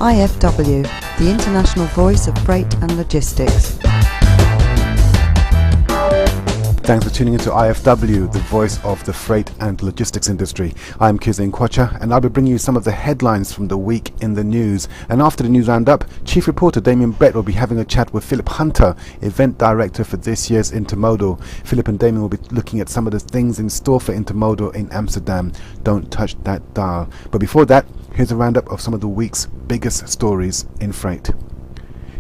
IFW, the international voice of freight and logistics. Thanks for tuning into IFW, the voice of the freight and logistics industry. I'm Kiza Nkwacha, and I'll be bringing you some of the headlines from the week in the news. And after the news roundup, Chief Reporter Damien Brett will be having a chat with Philip Hunter, Event Director for this year's Intermodal. Philip and Damien will be looking at some of the things in store for Intermodal in Amsterdam. Don't touch that dial. But before that, here's a roundup of some of the week's biggest stories in freight.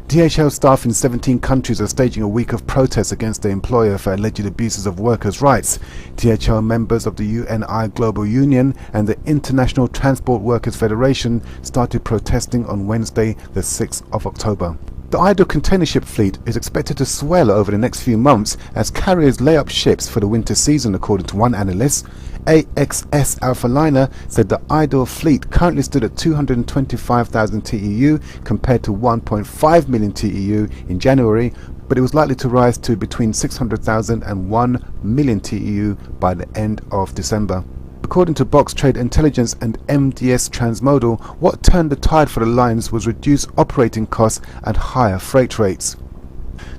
DHL staff in 17 countries are staging a week of protests against their employer for alleged abuses of workers' rights. DHL members of the UNI Global Union and the International Transport Workers Federation started protesting on Wednesday, the 6th of October. The idle container ship fleet is expected to swell over the next few months as carriers lay up ships for the winter season, according to one analyst. AXS Alphaliner said the idle fleet currently stood at 225,000 TEU compared to 1.5 million TEU in January, but it was likely to rise to between 600,000 and 1 million TEU by the end of December. According to Box Trade Intelligence and MDS Transmodal, what turned the tide for the lines was reduced operating costs and higher freight rates.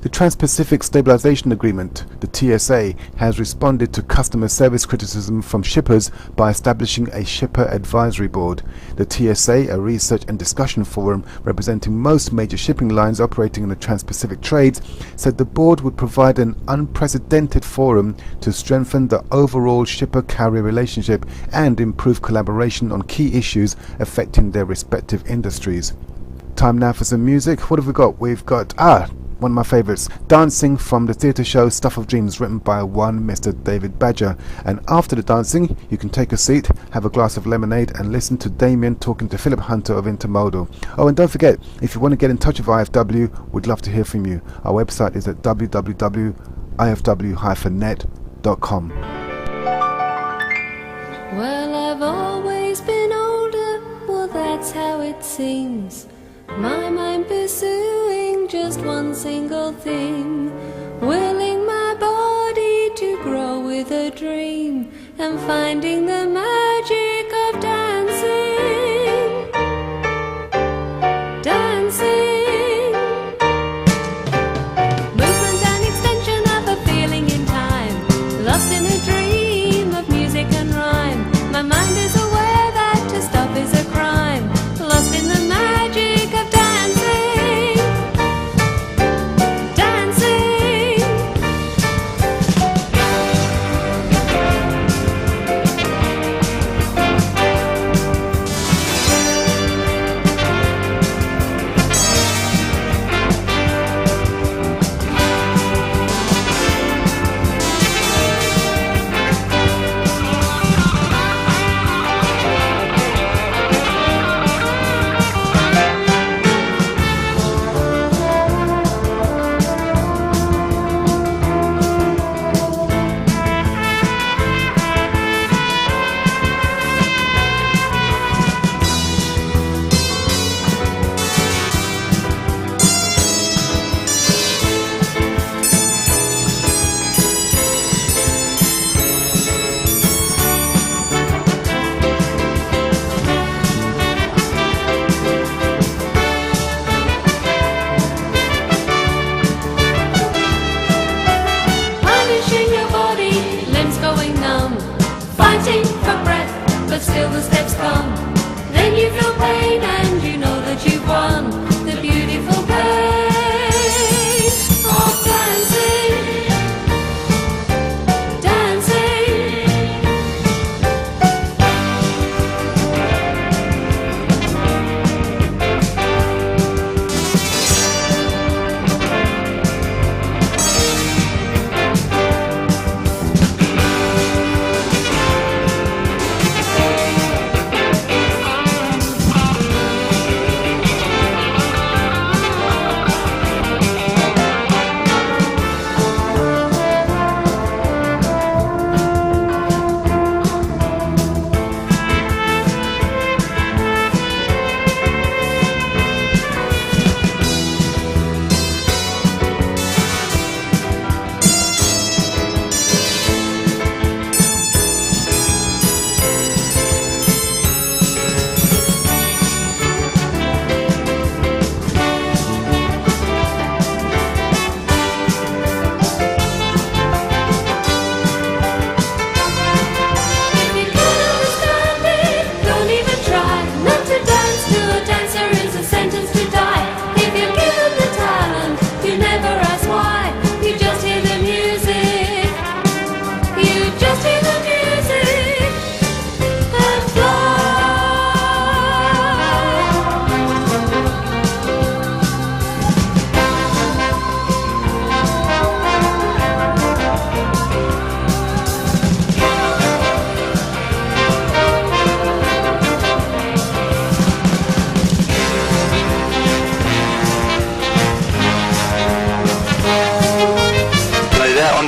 The Trans-Pacific Stabilization Agreement, the TSA, has responded to customer service criticism from shippers by establishing a Shipper Advisory Board. The TSA, a research and discussion forum representing most major shipping lines operating in the Trans-Pacific trades, said the board would provide an unprecedented forum to strengthen the overall shipper-carrier relationship and improve collaboration on key issues affecting their respective industries. Time now for some music. What have we got? We've got one of my favourites, Dancing from the theatre show Stuff of Dreams, written by one Mr. David Badger. And after the dancing, you can take a seat, have a glass of lemonade and listen to Damien talking to Philip Hunter of Intermodal. Oh, and don't forget, if you want to get in touch with IFW, we'd love to hear from you. Our website is at www.ifw-net.com. Well, I've always been older, well that's how it seems. My mind pursuing just one single thing, willing my body to grow with a dream, and finding the magic of dancing, dancing. Movement and extension of a feeling in time, lost in a dream of music and rhyme. My mind is aware that to stop is a crime, lost in the magic of dancing, dancing.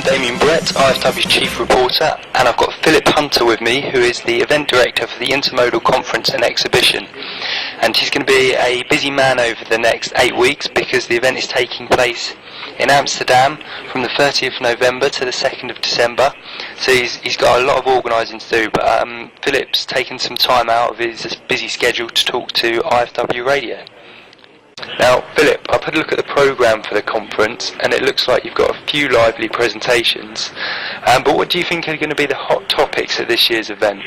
Damien Brett, IFW's Chief Reporter, and I've got Philip Hunter with me, who is the Event Director for the Intermodal Conference and Exhibition. And he's going to be a busy man over the next 8 weeks because the event is taking place in Amsterdam from the 30th of November to the 2nd of December. So he's got a lot of organising to do, but Philip's taken some time out of his busy schedule to talk to IFW Radio. Now, Philip, I put a look at the programme for the conference, and it looks like you've got a few lively presentations. But what do you think are going to be the hot topics at this year's event?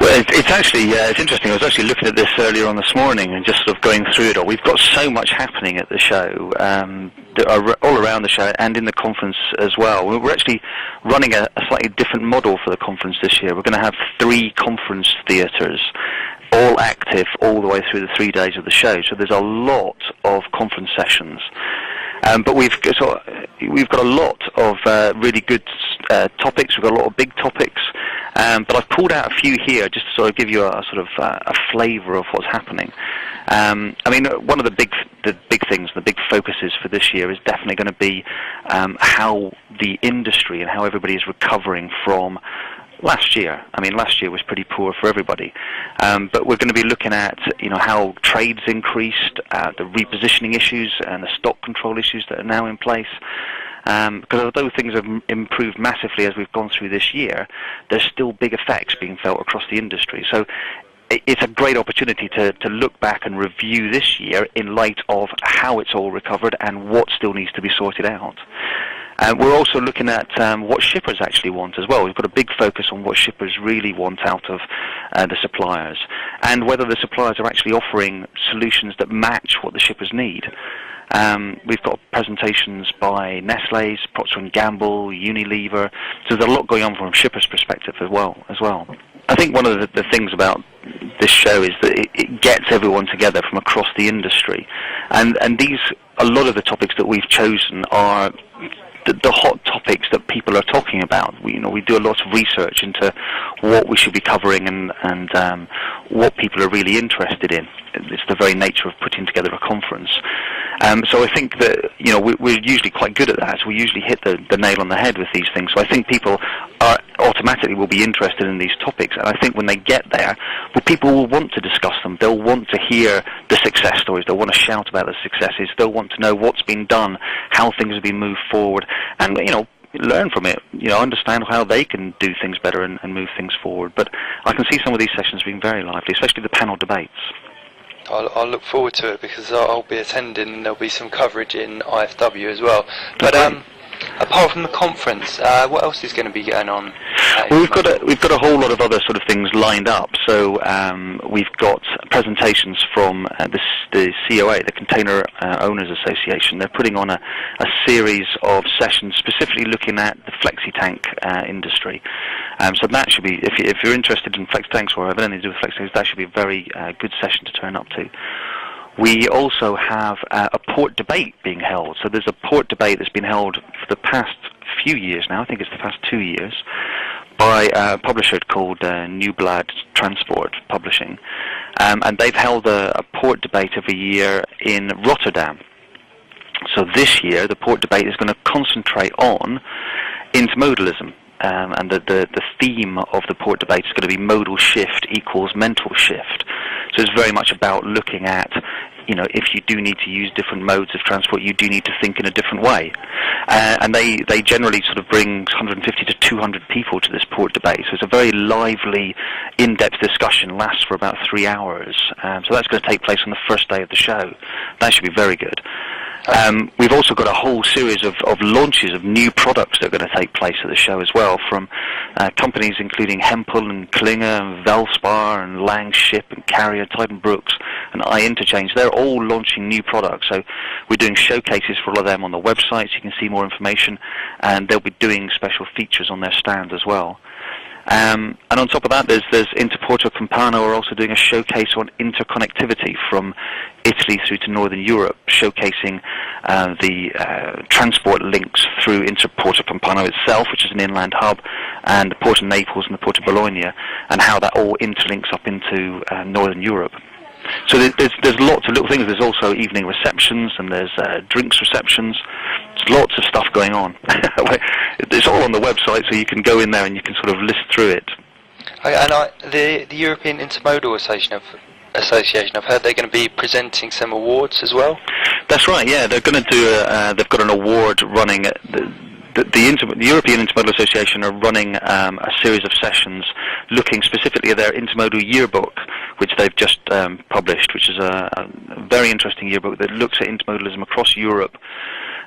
Well, it's actually it's interesting. I was actually looking at this earlier on this morning and just sort of going through it all. We've got so much happening at the show, all around the show and in the conference as well. We're actually running a slightly different model for the conference this year. We're going to have 3 conference theatres, all active all the way through the 3 days of the show. So there's a lot of conference sessions. But we've got a lot of really good topics. We've got a lot of big topics. But I've pulled out a few here just to sort of give you a sort of a flavour of what's happening. I mean, one of the big things, the big focuses for this year is definitely going to be how the industry and how everybody is recovering from last year. I mean, last year was pretty poor for everybody. But we're going to be looking at, how trade's increased, the repositioning issues and the stock control issues that are now in place. Because although things have improved massively as we've gone through this year, there's still big effects being felt across the industry. So it's a great opportunity to look back and review this year in light of how it's all recovered and what still needs to be sorted out. We're also looking at what shippers actually want as well. We've got a big focus on what shippers really want out of the suppliers, and whether the suppliers are actually offering solutions that match what the shippers need. We've got presentations by Nestlé's, Procter & Gamble, Unilever. So there's a lot going on from a shipper's perspective as well. I think one of the things about this show is that it gets everyone together from across the industry, and a lot of the topics that we've chosen are the hot topics that people are talking about. We do a lot of research into what we should be covering and what people are really interested in. It's the very nature of putting together a conference. So I think that we're usually quite good at that. So we usually hit the nail on the head with these things. So I think people automatically will be interested in these topics, and I think when they get there, people will want to discuss them. They'll want to hear the success stories. They'll want to shout about the successes. They'll want to know what's been done, how things have been moved forward, and learn from it. Understand how they can do things better and move things forward. But I can see some of these sessions being very lively, especially the panel debates. I'll look forward to it because I'll be attending, and there'll be some coverage in IFW as well. But apart from the conference, what else is going to be going on? Well, we've got a whole lot of other sort of things lined up. So we've got presentations from the COA, the Container Owners Association. They're putting on a series of sessions specifically looking at the flexi tank industry. So that should be, if you're interested in flexi tanks or have anything to do with flexi tanks, that should be a very good session to turn up to. We also have a port debate being held. So there's a port debate that's been held for the past few years now. I think it's the past 2 years, by a publisher called New Blad Transport Publishing. And they've held a port debate every year in Rotterdam. So this year, the port debate is going to concentrate on intermodalism. And the theme of the port debate is going to be modal shift equals mental shift. So it's very much about looking at, if you do need to use different modes of transport, you do need to think in a different way. And they generally sort of bring 150 to 200 people to this port debate. So it's a very lively, in-depth discussion, lasts for about 3 hours. So that's going to take place on the first day of the show. That should be very good. We've also got a whole series of launches of new products that are going to take place at the show as well, from companies including Hempel and Klinger and Velspar and Langship and Carrier, Titan Brooks and iInterchange. They're all launching new products. So we're doing showcases for all of them on the website so you can see more information, and they'll be doing special features on their stand as well. And on top of that, there's Interporto Campano are also doing a showcase on interconnectivity from Italy through to Northern Europe, showcasing the transport links through Interporto Campano itself, which is an inland hub, and the Port of Naples and the Port of Bologna, and how that all interlinks up into Northern Europe. So there's lots of little things. There's also evening receptions, and there's drinks receptions. There's lots of stuff going on. It's all on the website, so you can go in there and you can sort of list through it. And the European Intermodal Association, I've heard they're going to be presenting some awards as well. That's right. Yeah, they're going to do. They've got an award running. The European Intermodal Association are running a series of sessions looking specifically at their Intermodal Yearbook, which they've just published, which is a very interesting yearbook that looks at intermodalism across Europe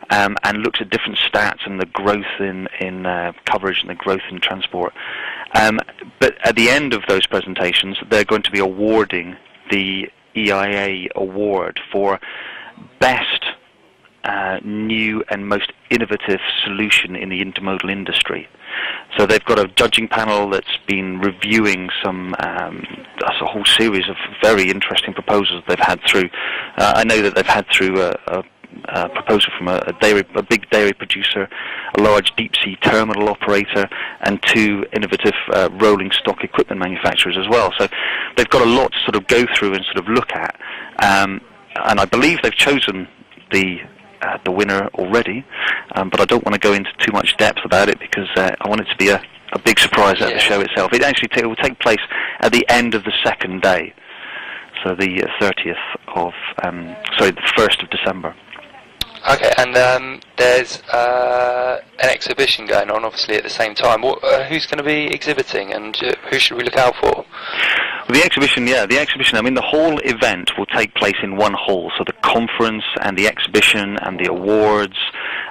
and looks at different stats and the growth in coverage and the growth in transport. But at the end of those presentations, they're going to be awarding the EIA award for best new and most innovative solution in the intermodal industry. So they've got a judging panel that's been reviewing that's a whole series of very interesting proposals they've had through. I know that they've had through a proposal from a big dairy producer, a large deep-sea terminal operator, and two innovative rolling stock equipment manufacturers as well. So they've got a lot to sort of go through and sort of look at. And I believe they've chosen the winner already, but I don't want to go into too much depth about it because I want it to be a big surprise at the show itself. It actually will take place at the end of the second day, so the 1st of December. Okay, and there's an exhibition going on, obviously, at the same time. Who's going to be exhibiting, and who should we look out for? Well, the exhibition, I mean, the whole event will take place in one hall, so the conference and the exhibition and the awards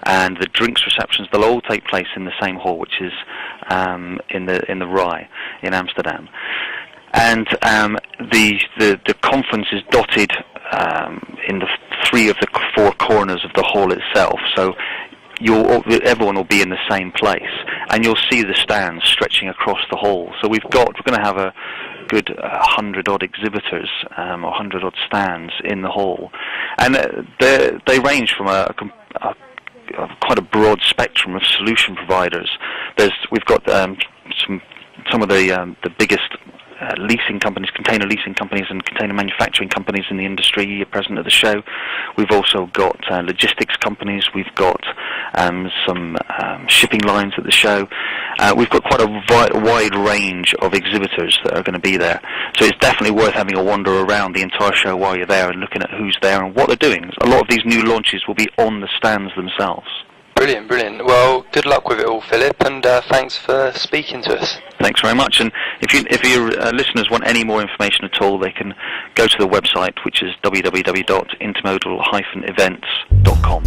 and the drinks receptions, they'll all take place in the same hall, which is in the Rai in Amsterdam. And the conference is dotted in the 3 of the 4 corners of the hall itself, so everyone will be in the same place, and you'll see the stands stretching across the hall. So we're going to have a good 100-odd exhibitors, or 100-odd stands in the hall, and they range from quite a broad spectrum of solution providers. We've got some of the biggest leasing companies, container leasing companies and container manufacturing companies in the industry are present at the show. We've also got logistics companies, we've got some shipping lines at the show. We've got quite a wide range of exhibitors that are going to be there. So it's definitely worth having a wander around the entire show while you're there and looking at who's there and what they're doing. A lot of these new launches will be on the stands themselves. Brilliant, brilliant. Well, good luck with it all, Philip, and thanks for speaking to us. Thanks very much. And if your listeners want any more information at all, they can go to the website, which is www.intermodal-events.com.